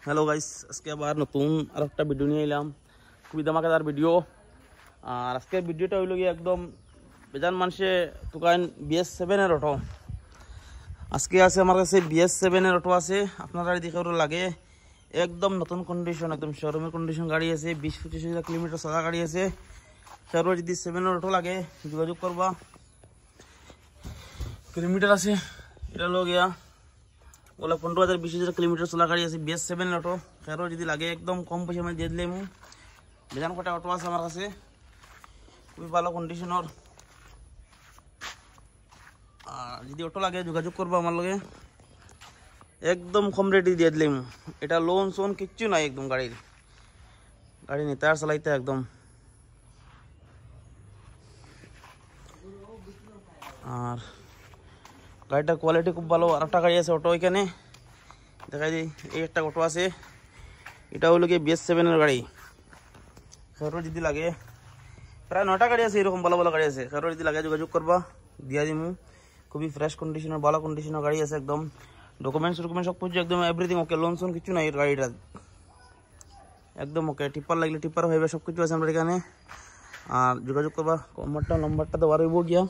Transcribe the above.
Hello guys, আজকে আবার নতুন আর একটা ভিডিও নিয়ে এলাম। খুবই ধামাকাদার ভিডিও। আর আজকের ভিডিওটা হইল গিয়ে একদম বেজান মানুষে দোকান BS7 এর অটো। আজকে আছে আমার কাছে BS7 এর অটো আছে। আপনারা দেখে লাগে একদম নতুন কন্ডিশন, একদম শোরুমের কন্ডিশন গাড়ি আছে। 20-25 হাজার কিলোমিটার সাদা গাড়ি আছে। সেরও যদি 7 এর অটো লাগে যোগাযোগ করবা। কিলোমিটার আছে এটা লোক গিয়া ওলা 15,000-20 হাজার কিলোমিটার চলা গাড়ি আছে। BS7 অটো সেরও যদি লাগে একদম কম পয়সা আমি দিয়ে দিলাম। বেজান কটা অটো আছে আমার কাছে, খুবই ভালো কন্ডিশনের। আর যদি অটো লাগে যোগাযোগ করবো আমার লগে, একদম কম রেটে দিয়ে দিলাম। এটা লোন সোন কিচ্ছু নাই, একদম গাড়ি নিতে আর চালাইতে একদম। আর গাড়িটার কোয়ালিটি খুব ভালো। আর একটা গাড়ি আছে অটো এখানে দেখাই দিই। এই একটা অটো আছে, এটা হলো কি BS7 এর গাড়ি। সেরও যদি লাগে প্রায় 9টা গাড়ি আছে, এরকম ভালো ভালো গাড়ি আছে। সেরও যদি লাগে যোগাযোগ করবা, দিয়া দিমু। খুবই ফ্রেশ কন্ডিশনের, ভালো কন্ডিশনের গাড়ি আছে একদম। ডকুমেন্টস সব কিছু একদম এভরিথিং ওকে, লোন সোন কিছু নাই গাড়িটা, একদম ওকে। টিপার লাগলে টিপার হইবে, সব কিছু আছে আমার এখানে। আর যোগাযোগ করবা, নম্বরটা দেওয়া রইব গিয়া।